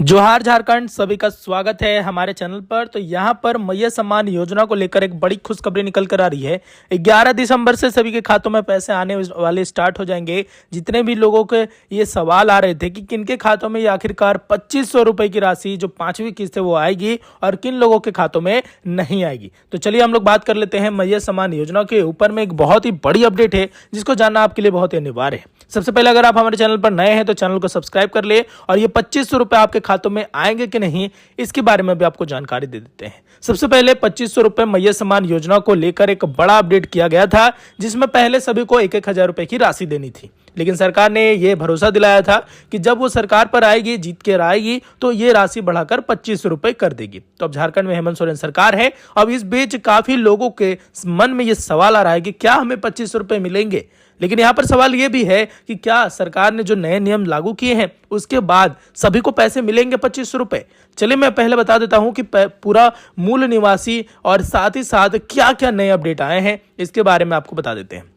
जोहार झारखंड, सभी का स्वागत है हमारे चैनल पर। तो यहाँ पर मैया सम्मान योजना को लेकर एक बड़ी खुशखबरी निकल कर आ रही है। 11 दिसंबर से सभी के खातों में पैसे आने वाले स्टार्ट हो जाएंगे। जितने भी लोगों के ये सवाल आ रहे थे कि किनके खातों में ये आखिरकार 2500 रुपए की राशि जो 5वीं किस्त है वो आएगी और किन लोगों के खातों में नहीं आएगी। तो चलिए हम लोग बात कर लेते हैं मैया सम्मान योजना के ऊपर में। एक बहुत ही बड़ी अपडेट है जिसको जानना आपके लिए बहुत ही अनिवार्य है। सबसे पहले अगर आप हमारे चैनल पर नए हैं तो चैनल को सब्सक्राइब कर ले और ये 2500 रुपए आपके खातों में आएंगे कि नहीं इसके बारे में भी आपको जानकारी दे देते हैं। सबसे पहले 2500 रुपए मैया सम्मान योजना को लेकर एक बड़ा अपडेट किया गया था, जिसमें पहले सभी को 1,000 रुपए की राशि देनी थी। लेकिन सरकार ने ये भरोसा दिलाया था कि जब वो सरकार पर आएगी, जीत कर आएगी, तो ये राशि बढ़ाकर 2500 रुपए कर देगी। तो अब झारखंड में हेमंत सोरेन सरकार है। अब इस बीच काफी लोगों के मन में ये सवाल आ रहा है कि क्या हमें 2500 रुपए मिलेंगे। लेकिन यहाँ पर सवाल ये भी है कि क्या सरकार ने जो नए नियम लागू किए हैं उसके बाद सभी को पैसे मिलेंगे 2500 रुपए। चलिए मैं पहले बता देता हूं कि पूरा मूल निवासी और साथ ही साथ क्या क्या नए अपडेट आए हैं इसके बारे में आपको बता देते हैं।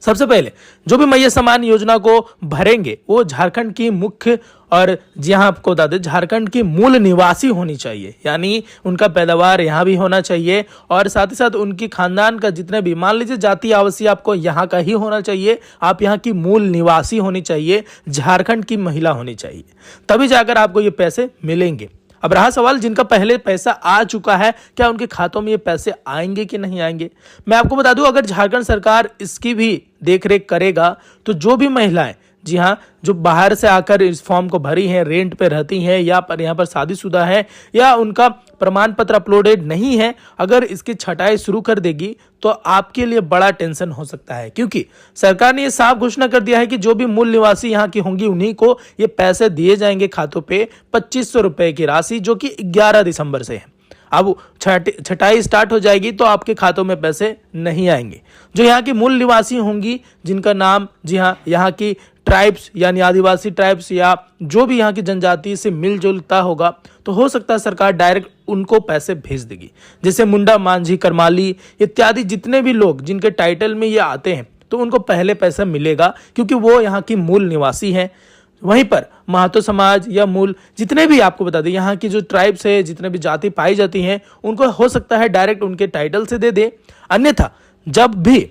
सबसे पहले जो भी मैया सम्मान योजना को भरेंगे वो झारखंड की मुख्य और जी हाँ आपको बता दें झारखंड की मूल निवासी होनी चाहिए, यानी उनका पैदावार यहाँ भी होना चाहिए और साथ ही साथ उनकी खानदान का जितने भी, मान लीजिए जाति आवासीय आपको यहाँ का ही होना चाहिए, आप यहाँ की मूल निवासी होनी चाहिए, झारखंड की महिला होनी चाहिए, तभी जाकर आपको ये पैसे मिलेंगे। अब रहा सवाल जिनका पहले पैसा आ चुका है, क्या उनके खातों में ये पैसे आएंगे कि नहीं आएंगे। मैं आपको बता दूं अगर झारखंड सरकार इसकी भी देखरेख करेगा तो जो भी महिलाएं, जी हाँ, जो बाहर से आकर इस फॉर्म को भरी हैं, रेंट पे रहती हैं या पर यहाँ पर शादीशुदा है या उनका प्रमाण पत्र अपलोडेड नहीं है, अगर इसकी छटाई शुरू कर देगी तो आपके लिए बड़ा टेंशन हो सकता है, क्योंकि सरकार ने ये साफ घोषणा कर दिया है कि जो भी मूल निवासी यहाँ की होंगी उन्हीं को ये पैसे दिए जाएंगे खातों पे 2500 रुपए की राशि, जो कि 11 दिसंबर से है। अब छटाई स्टार्ट हो जाएगी तो आपके खातों में पैसे नहीं आएंगे। जो यहाँ की मूल निवासी होंगी जिनका नाम, जी हाँ, यहाँ की ट्राइब्स यानी आदिवासी ट्राइब्स या जो भी यहाँ की जनजाति से मिलजुलता होगा, तो हो सकता है सरकार डायरेक्ट उनको पैसे भेज देगी। जैसे मुंडा, मांझी, करमाली इत्यादि जितने भी लोग जिनके टाइटल में ये आते हैं तो उनको पहले पैसा मिलेगा क्योंकि वो यहाँ की मूल निवासी हैं। वहीं पर महातो समाज या मूल जितने भी आपको बता दें यहाँ की जो ट्राइब्स है, जितने भी जाति पाई जाती हैं, उनको हो सकता है डायरेक्ट उनके टाइटल से दे दे। अन्यथा जब भी,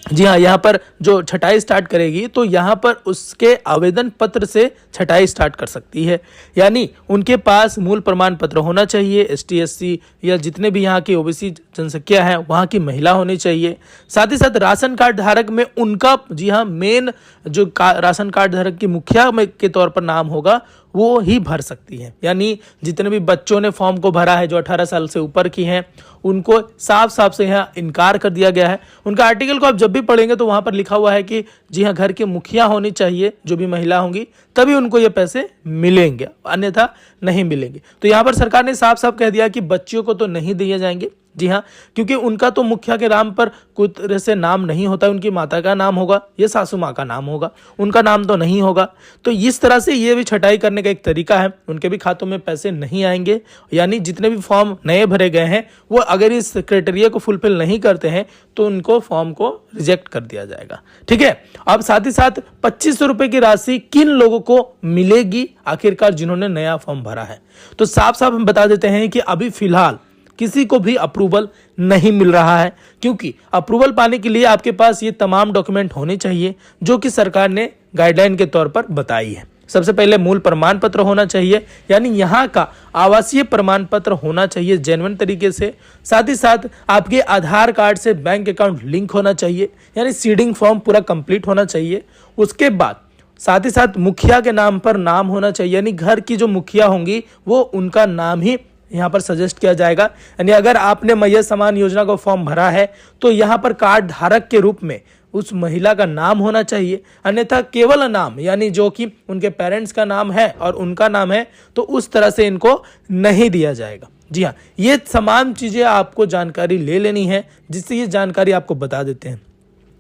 जी हाँ, यहाँ पर जो छटाई स्टार्ट करेगी तो यहाँ पर उसके आवेदन पत्र से छटाई स्टार्ट कर सकती है, यानी उनके पास मूल प्रमाण पत्र होना चाहिए। ST SC या जितने भी यहाँ की OBC जनसंख्या है वहाँ की महिला होनी चाहिए। साथ ही साथ राशन कार्ड धारक में उनका, जी हाँ, मेन जो राशन कार्ड धारक की मुखिया के तौर पर नाम होगा वो ही भर सकती है। यानी जितने भी बच्चों ने फॉर्म को भरा है जो 18 साल से ऊपर की हैं, उनको साफ साफ से यहाँ इनकार कर दिया गया है। उनका आर्टिकल को आप जब भी पढ़ेंगे तो वहां पर लिखा हुआ है कि जी हाँ, घर की मुखिया होनी चाहिए जो भी महिला होंगी, तभी उनको ये पैसे मिलेंगे, अन्यथा नहीं मिलेंगे। तो यहाँ पर सरकार ने साफ साफ कह दिया कि बच्चियों को तो नहीं दिए जाएंगे, जी हाँ, क्योंकि उनका तो मुखिया के नाम पर कोई तरह से नाम नहीं होता, उनकी माता का नाम होगा या सासू माँ का नाम होगा, उनका नाम तो नहीं होगा। तो इस तरह से ये भी छटाई करने का एक तरीका है, उनके भी खातों में पैसे नहीं आएंगे। यानी जितने भी फॉर्म नए भरे गए हैं वो अगर इस क्राइटेरिया को फुलफिल नहीं करते हैं तो उनको फॉर्म को रिजेक्ट कर दिया जाएगा। ठीक है। अब साथ ही साथ 2500 रुपए की राशि किन लोगों को मिलेगी आखिरकार जिन्होंने नया फॉर्म भरा है, तो साफ साफ हम बता देते हैं कि अभी फिलहाल किसी को भी अप्रूवल नहीं मिल रहा है, क्योंकि अप्रूवल पाने के लिए आपके पास ये तमाम डॉक्यूमेंट होने चाहिए जो कि सरकार ने गाइडलाइन के तौर पर बताई है। सबसे पहले मूल प्रमाण पत्र होना चाहिए, यानी यहाँ का आवासीय प्रमाण पत्र होना चाहिए जेन्युइन तरीके से। साथ ही साथ आपके आधार कार्ड से बैंक अकाउंट लिंक होना चाहिए, यानी सीडिंग फॉर्म पूरा कंप्लीट होना चाहिए। उसके बाद साथ ही साथ मुखिया के नाम पर नाम होना चाहिए, यानी घर की जो मुखिया होंगी वो उनका नाम ही यहाँ पर सजेस्ट किया जाएगा। यानी अगर आपने मैया सम्मान योजना का फॉर्म भरा है तो यहाँ पर कार्ड धारक के रूप में उस महिला का नाम होना चाहिए, अन्यथा केवल नाम, यानी जो कि उनके पेरेंट्स का नाम है और उनका नाम है, तो उस तरह से इनको नहीं दिया जाएगा। जी हाँ, ये तमाम चीजें आपको जानकारी ले लेनी है, जिससे ये जानकारी आपको बता देते हैं।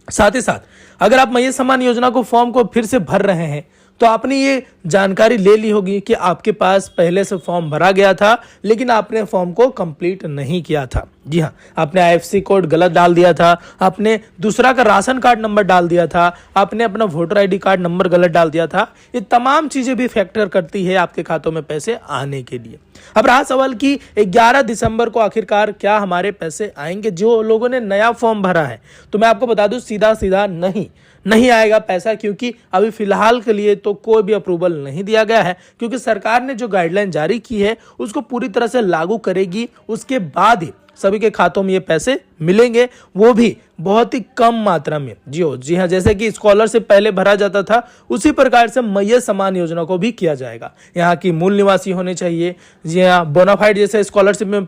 साथ ही साथ अगर आप मैया सम्मान योजना को फॉर्म को फिर से भर रहे हैं तो आपने ये जानकारी ले ली होगी कि आपके पास पहले से फॉर्म भरा गया था, लेकिन आपने फॉर्म को कंप्लीट नहीं किया था। जी हाँ, आपने आईएफएससी कोड गलत डाल दिया था, आपने दूसरा का राशन कार्ड नंबर डाल दिया था, आपने अपना वोटर आईडी कार्ड नंबर गलत डाल दिया था। ये तमाम चीजें भी फैक्टर करती है आपके खातों में पैसे आने के लिए। अब रहा सवाल कि 11 दिसंबर को आखिरकार क्या हमारे पैसे आएंगे जो लोगों ने नया फॉर्म भरा है। तो मैं आपको बता दूं, सीधा सीधा नहीं आएगा पैसा, क्योंकि अभी फिलहाल के लिए तो कोई भी अप्रूवल नहीं दिया गया है, क्योंकि सरकार ने जो गाइडलाइन जारी की है उसको पूरी तरह से लागू करेगी, उसके बाद ही सभी के खातों में ये पैसे मिलेंगे, वो भी बहुत ही कम मात्रा में। जी हाँ, जैसे कि स्कॉलरशिप पहले भरा जाता था उसी प्रकार से मैया सम्मान योजना को भी किया जाएगा। यहाँ की मूल निवासी होने चाहिए, जी हाँ, बोनाफाइड जैसे स्कॉलरशिप में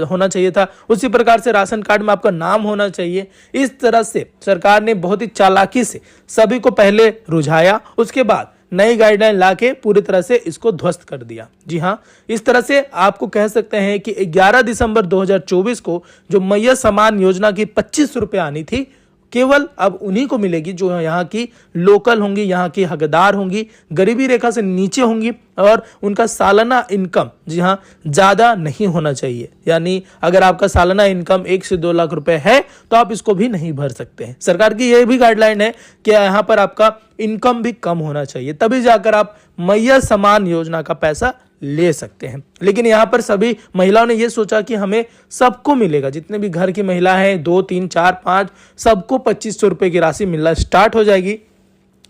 होना चाहिए था, उसी प्रकार से राशन कार्ड में आपका नाम होना चाहिए। इस तरह से सरकार ने बहुत ही चालाकी से सभी को पहले रुझाया, उसके बाद नई गाइडलाइन लाके पूरी तरह से इसको ध्वस्त कर दिया। जी हाँ, इस तरह से आपको कह सकते हैं कि 11 दिसंबर 2024 को जो मैया सम्मान योजना की 25 रुपये आनी थी, केवल अब उन्हीं को मिलेगी जो यहाँ की लोकल होंगी, यहाँ की हकदार होंगी, गरीबी रेखा से नीचे होंगी और उनका सालाना इनकम, जी हाँ, ज़्यादा नहीं होना चाहिए। यानी अगर आपका सालाना इनकम 1 से 2 लाख रुपए है तो आप इसको भी नहीं भर सकते हैं। सरकार की यह भी गाइडलाइन है कि यहाँ पर आपका इनकम भी कम होना चाहिए, तभी जाकर आप मैया सम्मान योजना का पैसा ले सकते हैं। लेकिन यहाँ पर सभी महिलाओं ने यह सोचा कि हमें सबको मिलेगा, जितने भी घर की महिला हैं, 2, 3, 4, 5, सबको 2500 रुपए की राशि मिलना स्टार्ट हो जाएगी।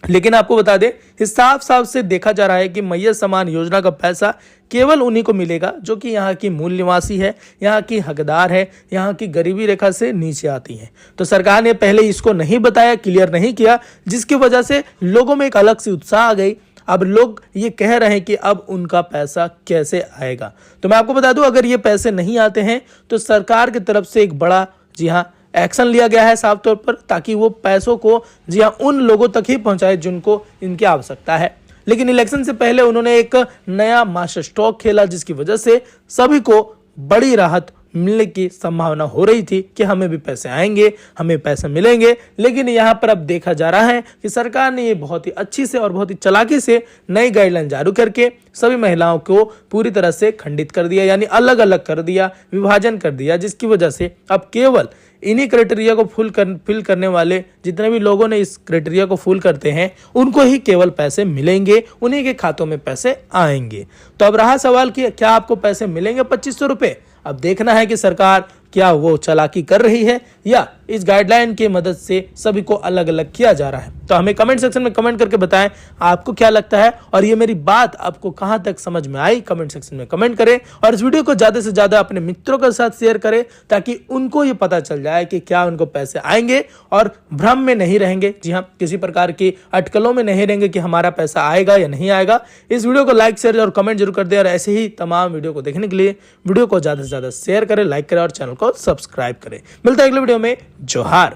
लेकिन आपको बता दें, साफ साफ से देखा जा रहा है कि मैया सम्मान योजना का पैसा केवल उन्हीं को मिलेगा जो कि यहाँ की मूल निवासी है, यहाँ की हकदार है, यहाँ की गरीबी रेखा से नीचे आती है। तो सरकार ने पहले इसको नहीं बताया, क्लियर नहीं किया, जिसकी वजह से लोगों में एक अलग सी उत्साह आ गई। अब लोग ये कह रहे हैं कि अब उनका पैसा कैसे आएगा। तो मैं आपको बता दूं, अगर ये पैसे नहीं आते हैं तो सरकार की तरफ से एक बड़ा, जी हाँ, एक्शन लिया गया है साफ तौर पर, ताकि वो पैसों को, जी हाँ, उन लोगों तक ही पहुंचाए जिनको इनकी आवश्यकता है। लेकिन इलेक्शन से पहले उन्होंने एक नया मास्टर स्ट्रोक खेला, जिसकी वजह से सभी को बड़ी राहत मिलने की संभावना हो रही थी कि हमें भी पैसे आएंगे, हमें पैसे मिलेंगे। लेकिन यहाँ पर अब देखा जा रहा है कि सरकार ने ये बहुत ही अच्छी से और बहुत ही चालाकी से नई गाइडलाइन जारी करके सभी महिलाओं को पूरी तरह से खंडित कर दिया, यानी अलग अलग कर दिया, विभाजन कर दिया, जिसकी वजह से अब केवल इन्हीं क्राइटेरिया को फिल करने वाले जितने भी लोगों ने इस क्राइटेरिया को फुल करते हैं उनको ही केवल पैसे मिलेंगे, उन्हीं के खातों में पैसे आएंगे। तो अब रहा सवाल कि क्या आपको पैसे मिलेंगे 2500 रुपए। अब देखना है कि सरकार क्या वो चालाकी कर रही है या इस गाइडलाइन की मदद से सभी को अलग अलग किया जा रहा है। तो हमें कमेंट सेक्शन में कमेंट करके बताएं आपको क्या लगता है और ये मेरी बात आपको कहां तक समझ में आई। कमेंट सेक्शन में कमेंट करें और इस वीडियो को ज्यादा से ज्यादा अपने मित्रों के साथ शेयर करें, ताकि उनको ये पता चल जाए कि क्या उनको पैसे आएंगे और भ्रम में नहीं रहेंगे। जी हाँ, किसी प्रकार की अटकलों में नहीं रहेंगे कि हमारा पैसा आएगा या नहीं आएगा। इस वीडियो को लाइक, शेयर और कमेंट जरूर कर दें और ऐसे ही तमाम वीडियो को देखने के लिए वीडियो को ज्यादा से ज्यादा शेयर करें, लाइक करें और चैनल को सब्सक्राइब करें। मिलता है अगले वीडियो में। जोहार।